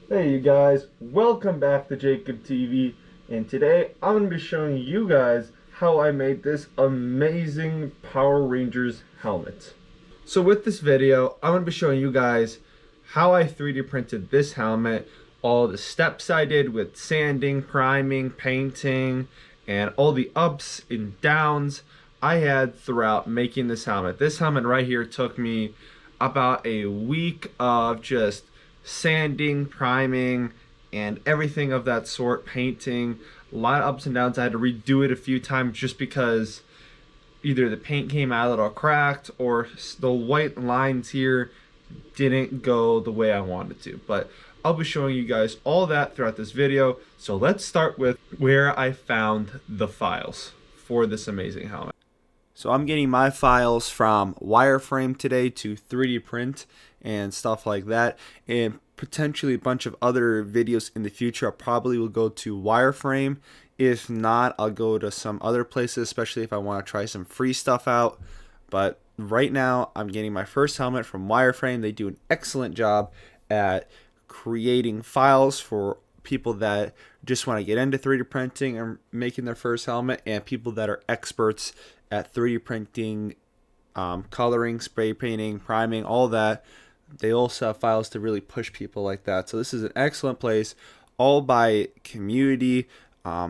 Hey you guys, welcome back to Jacob TV, and today I'm going to be showing you guys how I made this amazing Power Rangers helmet. So with this video, I'm going to be showing you guys how I 3D printed this helmet, all the steps I did with sanding, priming, painting, and all the ups and downs I had throughout making this helmet. This helmet right here took me about a week of just sanding, priming, and everything of that sort, painting. A lot of ups and downs. I had to redo it a few times just because either the paint came out a little cracked or the white lines here didn't go the way I wanted to. But I'll be showing you guys all that throughout this video. So let's start with where I found the files for this amazing helmet. So I'm getting my files from wireframe today to 3D print and stuff like that, and potentially a bunch of other videos in the future. I probably will go to wireframe. If not, I'll go to some other places, especially if I want to try some free stuff out. But right now I'm getting my first helmet from wireframe. They do an excellent job at creating files for people that just want to get into 3D printing and making their first helmet, and people that are experts at 3D printing, coloring, spray painting, priming, all that. They also have files to really push people like that. So this is an excellent place, all by community.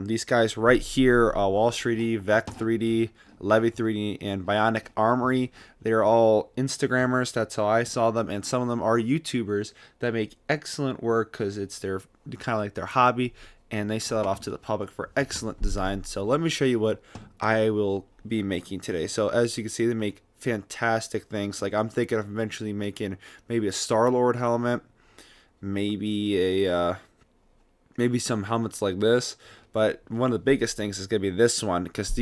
These guys right here, Wall Streety, Vec 3D, Levy 3D, and Bionic Armory, they're all Instagrammers. That's how I saw them, and some of them are YouTubers that make excellent work because it's their kind of like their hobby, and they sell it off to the public for excellent design. So let me show you what I will be making today. So as you can see, they make fantastic things. Like I'm thinking of eventually making maybe a Star-Lord helmet, maybe a maybe some helmets like this. But one of the biggest things is going to be this one, because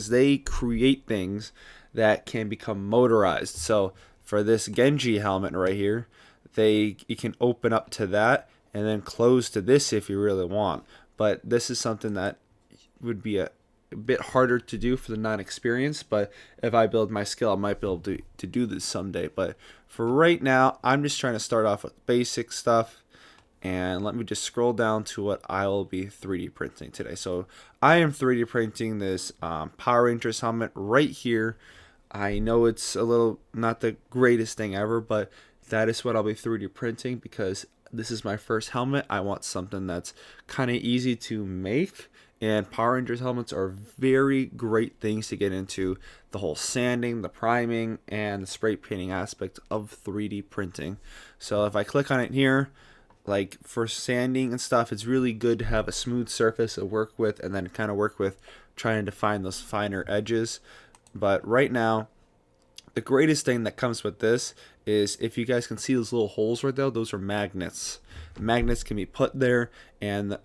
they create things that can become motorized. So for this Genji helmet right here, you can open up to that and then close to this if you really want. But this is something that would be a bit harder to do for the non-experienced, but if I build my skill, I might be able to do this someday. But for right now, I'm just trying to start off with basic stuff, and let me just scroll down to what I will be 3D printing today. So I am 3D printing this Power Rangers helmet right here. I know it's a little not the greatest thing ever, but that is what I'll be 3D printing because this is my first helmet. I want something that's kind of easy to make, and Power Rangers helmets are very great things to get into the whole sanding, the priming, and the spray painting aspect of 3D printing. So if I click on it here, like for sanding and stuff, it's really good to have a smooth surface to work with and then kind of work with trying to find those finer edges. But right now, the greatest thing that comes with this is, if you guys can see those little holes right there, those are magnets. Magnets can be put there, and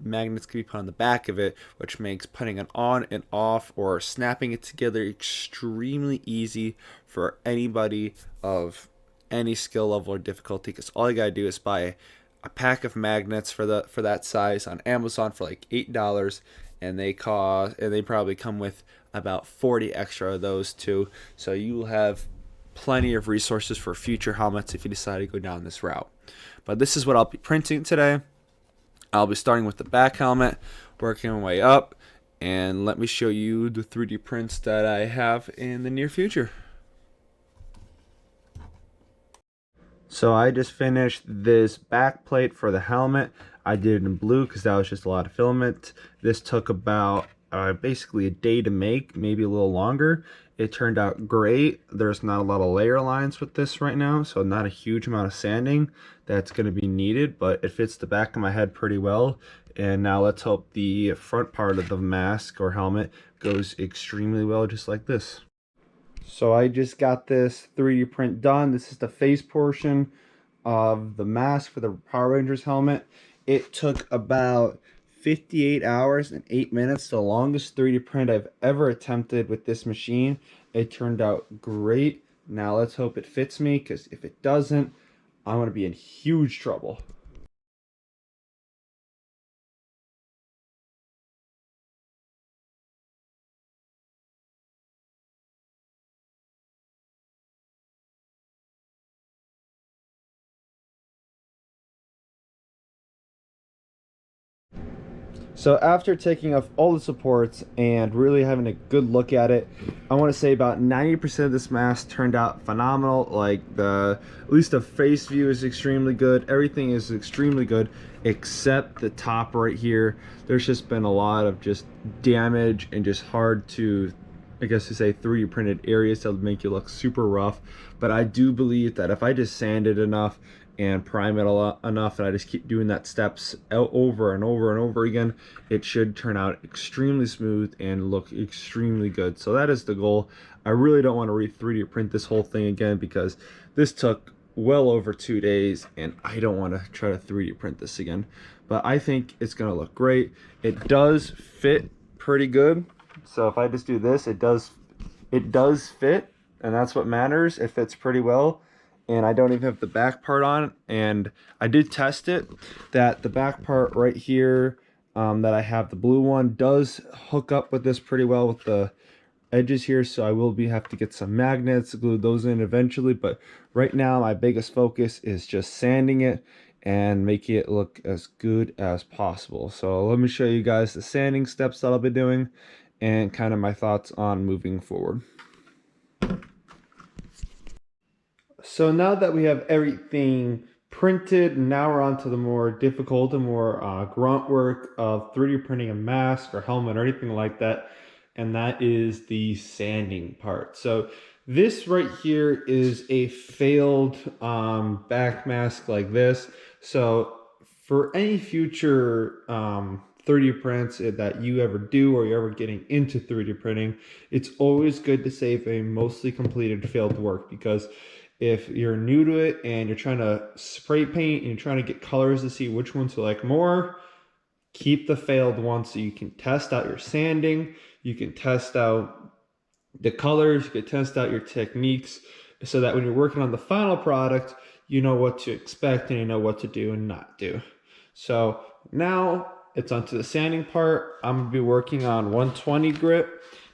magnets can be put on the back of it, which makes putting it on and off or snapping it together extremely easy for anybody of any skill level or difficulty, because all you gotta do is buy a pack of magnets for that size on Amazon for like $8, and they probably come with about 40 extra of those too. So you will have plenty of resources for future helmets if you decide to go down this route. But this is what I'll be printing today. I'll be starting with the back helmet, working my way up, and let me show you the 3D prints that I have in the near future. So I just finished this back plate for the helmet. I did it in blue because that was just a lot of filament. This took about basically a day to make, maybe a little longer. It turned out great. There's not a lot of layer lines with this right now, so not a huge amount of sanding that's going to be needed, but it fits the back of my head pretty well. And now let's hope the front part of the mask or helmet goes extremely well, just like this. So I just got this 3D print done. This is the face portion of the mask for the Power Rangers helmet. It took about 58 hours and 8 minutes, the longest 3D print I've ever attempted with this machine. It turned out great. Now let's hope it fits me, because if it doesn't, I'm going to be in huge trouble. So after taking off all the supports and really having a good look at it, I want to say about 90% of this mask turned out phenomenal. Like at least the face view is extremely good. Everything is extremely good except the top right here. There's just been a lot of just damage and just hard to, I guess to say, 3D printed areas that make you look super rough. But I do believe that if I just sand it enough and prime it a lot enough, and I just keep doing that steps over and over and over again, it should turn out extremely smooth and look extremely good. So that is the goal. I really don't want to 3D print this whole thing again because this took well over 2 days and I don't want to try to 3D print this again. But I think it's going to look great. It does fit pretty good. So if I just do this, it does fit, and that's what matters. It fits pretty well. And I don't even have the back part on, and I did test it that the back part right here, that I have, the blue one, does hook up with this pretty well with the edges here, so I will have to get some magnets, glue those in eventually. But right now my biggest focus is just sanding it and making it look as good as possible. So let me show you guys the sanding steps that I'll be doing and kind of my thoughts on moving forward. So now that we have everything printed, now we're on to the more difficult and more grunt work of 3D printing a mask or helmet or anything like that, and that is the sanding part. So this right here is a failed back mask like this. So for any future 3D prints that you ever do, or you're ever getting into 3D printing, it's always good to save a mostly completed failed work, because if you're new to it and you're trying to spray paint and you're trying to get colors to see which ones you like more, keep the failed ones so you can test out your sanding, you can test out the colors, you can test out your techniques, so that when you're working on the final product, you know what to expect and you know what to do and not do. So now it's onto the sanding part. I'm gonna be working on 120 grit,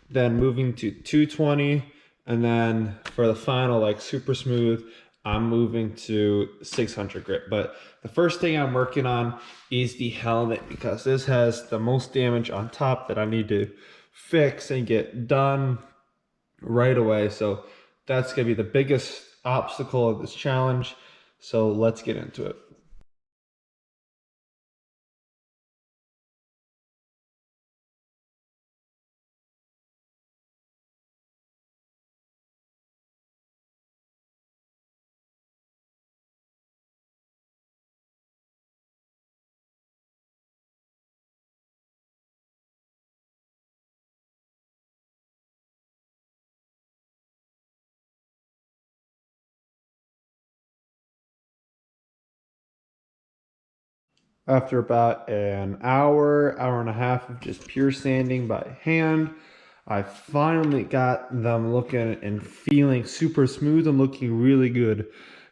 then moving to 220, and then for the final, like super smooth, I'm moving to 600 grit. But the first thing I'm working on is the helmet, because this has the most damage on top that I need to fix and get done right away. So that's gonna be the biggest obstacle of this challenge. So let's get into it. After about an hour, hour and a half of just pure sanding by hand, I finally got them looking and feeling super smooth and looking really good.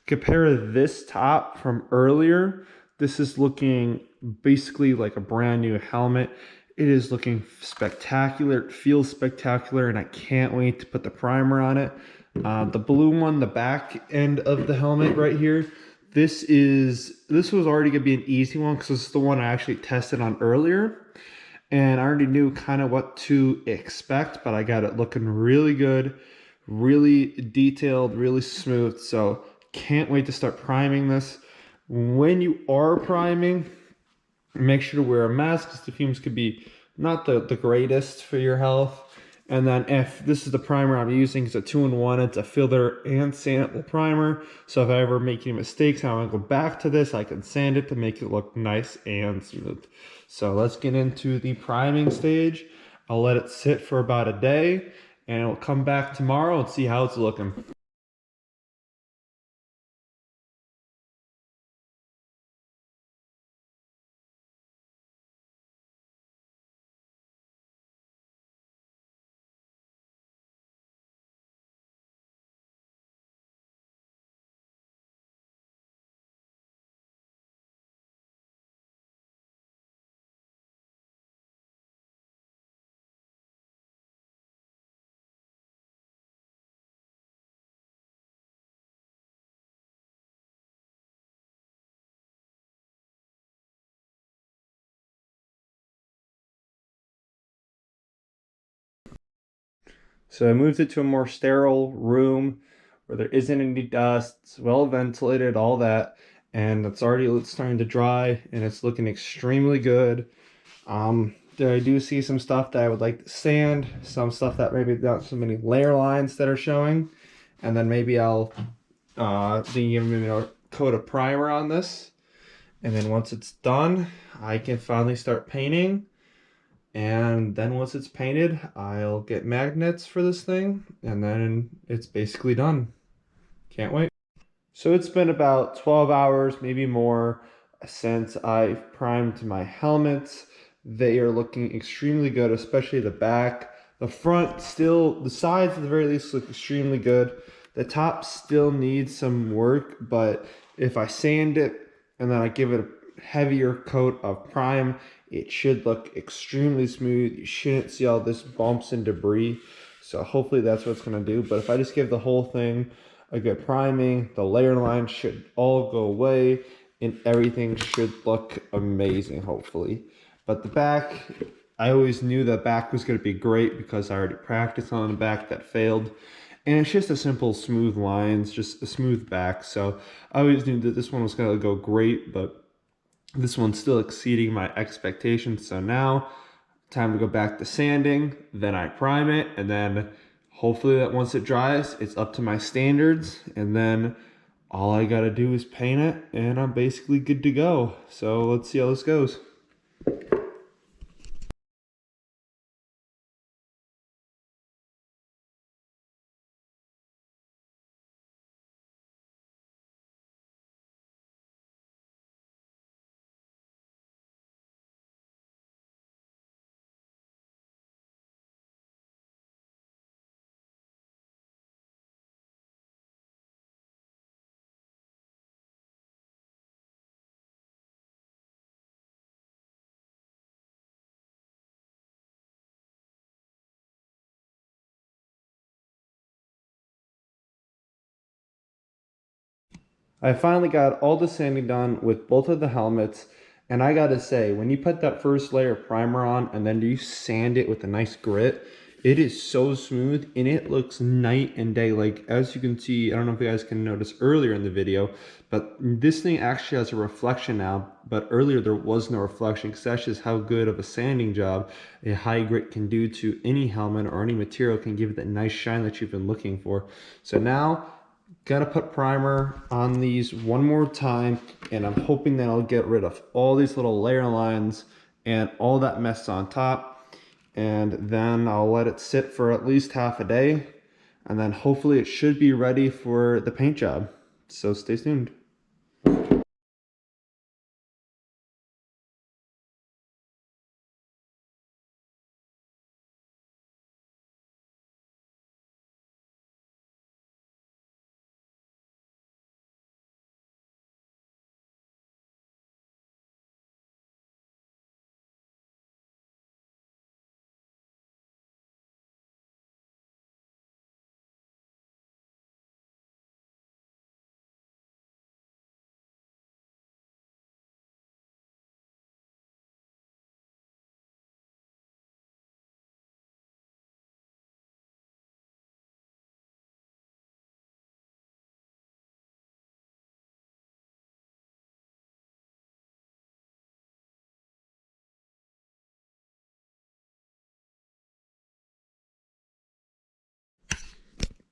Compare this top from earlier. This is looking basically like a brand new helmet. It is looking spectacular. It feels spectacular, and I can't wait to put the primer on it. The blue one, the back end of the helmet right here, this was already gonna be an easy one because this is the one I actually tested on earlier, and I already knew kind of what to expect, but I got it looking really good, really detailed, really smooth. So can't wait to start priming this. When you are priming, make sure to wear a mask, because the fumes could be not the greatest for your health. And then if this is the primer I'm using, it's a 2-in-1, it's a filler and sandable primer. So if I ever make any mistakes, I want to go back to this, I can sand it to make it look nice and smooth. So let's get into the priming stage. I'll let it sit for about a day, and we'll come back tomorrow and see how it's looking. So I moved it to a more sterile room where there isn't any dust, it's well ventilated, all that, and it's starting to dry and it's looking extremely good. There I do see some stuff that I would like to sand, some stuff that maybe not so many layer lines that are showing, and then maybe I'll coat a primer on this, and then once it's done, I can finally start painting. And then once it's painted, I'll get magnets for this thing, and then it's basically done. Can't wait. So it's been about 12 hours, maybe more, since I've primed my helmets. They are looking extremely good, especially the back. The front still, the sides at the very least look extremely good. The top still needs some work, but if I sand it and then I give it a heavier coat of prime, it should look extremely smooth. You shouldn't see all this bumps and debris. So hopefully that's what it's gonna do. But if I just give the whole thing a good priming, the layer lines should all go away and everything should look amazing, hopefully. But the back, I always knew the back was going to be great because I already practiced on the back that failed. And it's just a simple smooth lines, just a smooth back. So I always knew that this one was going to go great, but this one's still exceeding my expectations. So now, time to go back to sanding, then I prime it, and then hopefully that once it dries, it's up to my standards, and then all I gotta do is paint it, and I'm basically good to go. So let's see how this goes. I finally got all the sanding done with both of the helmets, and I gotta say, when you put that first layer of primer on and then you sand it with a nice grit, it is so smooth and it looks night and day. Like, as you can see, I don't know if you guys can notice earlier in the video, but this thing actually has a reflection now, but earlier there was no reflection because that's just how good of a sanding job a high grit can do to any helmet or any material, can give it that nice shine that you've been looking for. So now, gotta put primer on these one more time, and I'm hoping that I'll get rid of all these little layer lines and all that mess on top, and then I'll let it sit for at least half a day, and then hopefully it should be ready for the paint job. So stay tuned.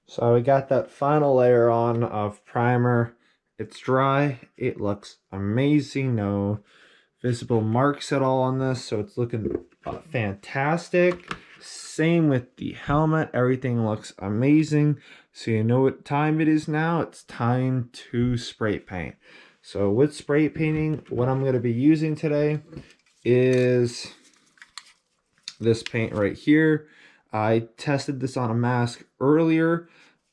So we got that final layer on of primer. It's dry. It looks amazing. No visible marks at all on this, so it's looking fantastic. Same with the helmet. Everything looks amazing. So you know what time it is now? It's time to spray paint. So with spray painting, what I'm going to be using today is this paint right here. I tested this on a mask earlier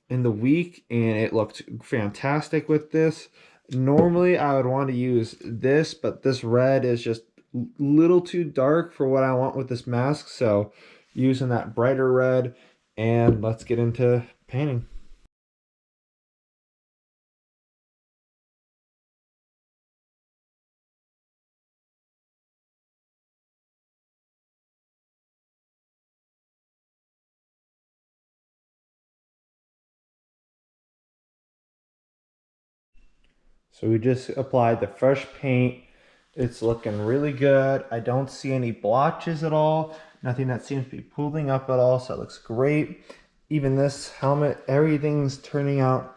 in the week and it looked fantastic with this. Normally I would want to use this, but this red is just a little too dark for what I want with this mask. So using that brighter red, and let's get into painting. So we just applied the fresh paint. It's looking really good. I don't see any blotches at all. Nothing that seems to be pooling up at all, so it looks great. Even this helmet, everything's turning out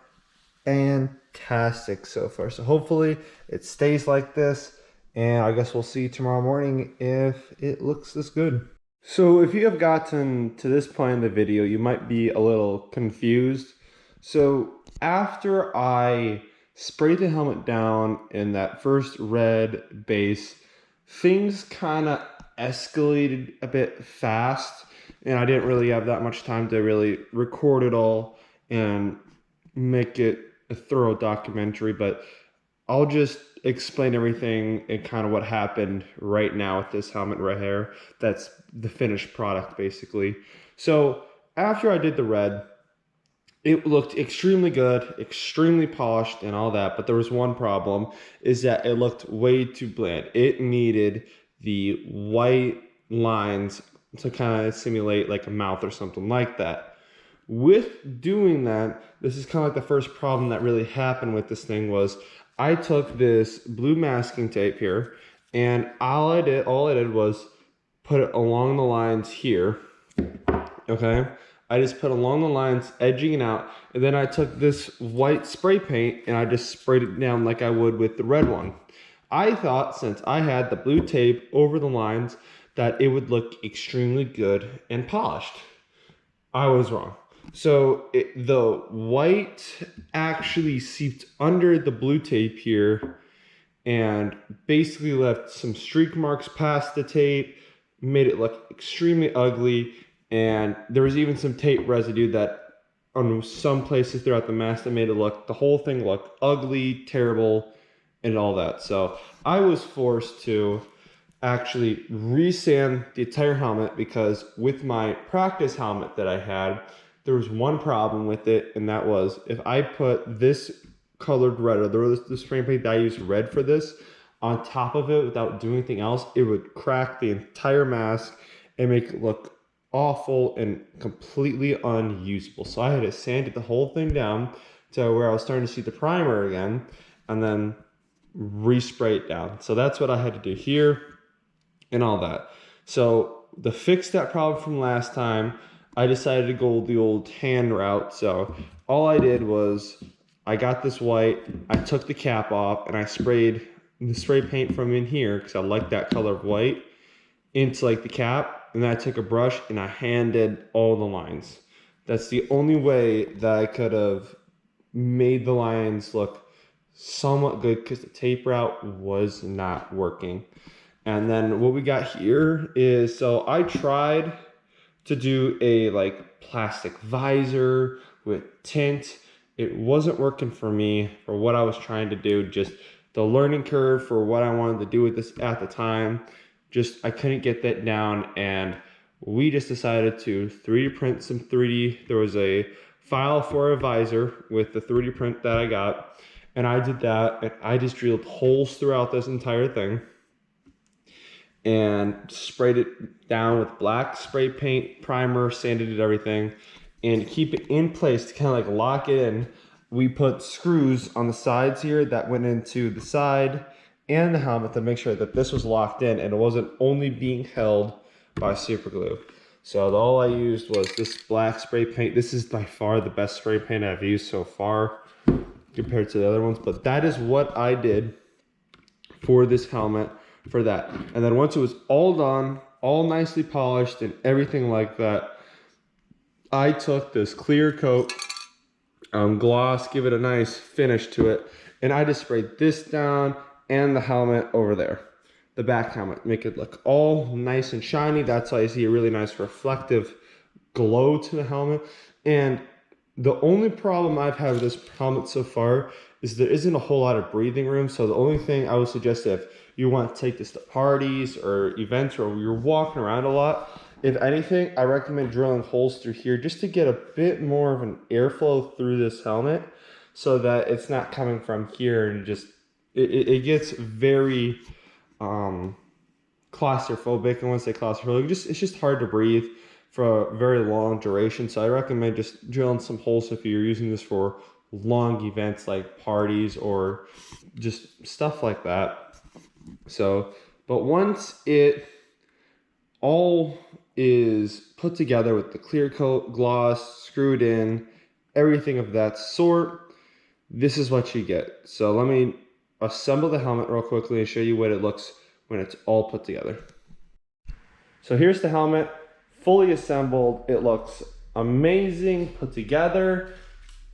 fantastic so far. So hopefully it stays like this, and I guess we'll see tomorrow morning if it looks this good. So if you have gotten to this point in the video, you might be a little confused. So after I sprayed the helmet down in that first red base, things kind of escalated a bit fast, and I didn't really have that much time to really record it all and make it a thorough documentary, but I'll just explain everything and kind of what happened right now with this helmet right here. That's the finished product basically. So after I did the red, it looked extremely good, extremely polished and all that, but there was one problem, is that it looked way too bland. It needed the white lines to kind of simulate like a mouth or something like that. With doing that, this is kind of like the first problem that really happened with this thing was I took this blue masking tape here, and all I did was put it along the lines here, okay? I just put along the lines, edging it out, and then I took this white spray paint and I just sprayed it down like I would with the red one. I thought since I had the blue tape over the lines that it would look extremely good and polished. I was wrong. So the white actually seeped under the blue tape here and basically left some streak marks past the tape, made it look extremely ugly, and there was even some tape residue that on some places throughout the mask that made it look, the whole thing looked ugly, terrible, and all that. So I was forced to actually resand the entire helmet because with my practice helmet that I had, there was one problem with it, and that was if I put this colored red, or the spray paint that I used red for this, on top of it without doing anything else, it would crack the entire mask and make it look awful and completely unusable. So I had to sand the whole thing down to where I was starting to see the primer again, and then respray it down. So that's what I had to do here and all that. So to fix that problem from last time, I decided to go the old hand route. So all I did was I got this white, I took the cap off, and I sprayed the spray paint from in here, because I like that color of white, into like the cap, and then I took a brush and I handed all the lines. That's the only way that I could have made the lines look somewhat good, because the tape route was not working. And then what we got here is, so I tried to do a like plastic visor with tint. It wasn't working for me for what I was trying to do. Just the learning curve for what I wanted to do with this at the time, just I couldn't get that down, and we just decided to 3D print some 3D. There was a file for a visor with the 3D print that I got, and I did that, and I just drilled holes throughout this entire thing and sprayed it down with black spray paint, primer, sanded it, everything, and keep it in place to kind of like lock it in. We put screws on the sides here that went into the side and the helmet to make sure that this was locked in and it wasn't only being held by super glue. So all I used was this black spray paint. This is by far the best spray paint I've used so far compared to the other ones, but that is what I did for this helmet for that. And then once it was all done, all nicely polished and everything like that, I took this clear coat gloss, give it a nice finish to it, and I just sprayed this down and the helmet over there, the back helmet, make it look all nice and shiny. That's why you see a really nice reflective glow to the helmet. And the only problem I've had with this helmet so far is there isn't a whole lot of breathing room. So the only thing I would suggest, if you want to take this to parties or events or you're walking around a lot, if anything, I recommend drilling holes through here just to get a bit more of an airflow through this helmet, so that it's not coming from here and just, it gets very claustrophobic. And when I say claustrophobic, it's just hard to breathe for a very long duration. So I recommend just drilling some holes if you're using this for long events like parties or just stuff like that. So, but once it all is put together with the clear coat, gloss, screwed in, everything of that sort, this is what you get. So let me assemble the helmet real quickly and show you what it looks when it's all put together. So here's the helmet, fully assembled. It looks amazing, put together.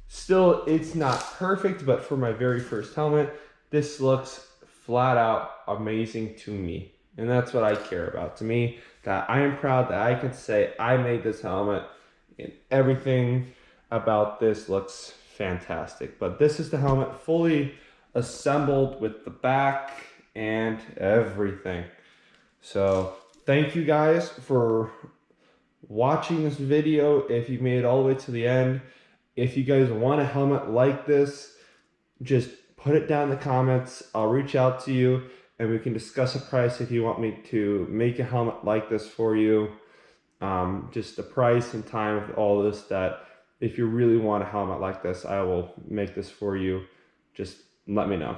Still, it's not perfect, but for my very first helmet, this looks flat out amazing to me. And that's what I care about. To me, that I am proud that I can say I made this helmet and everything about this looks fantastic. But this is the helmet fully assembled with the back and everything. So thank you guys for watching this video. If you made it all the way to the end, if you guys want a helmet like this, just put it down in the comments. I'll reach out to you and we can discuss a price if you want me to make a helmet like this for you. Just the price and time of all this, that if you really want a helmet like this, I will make this for you. Just let me know.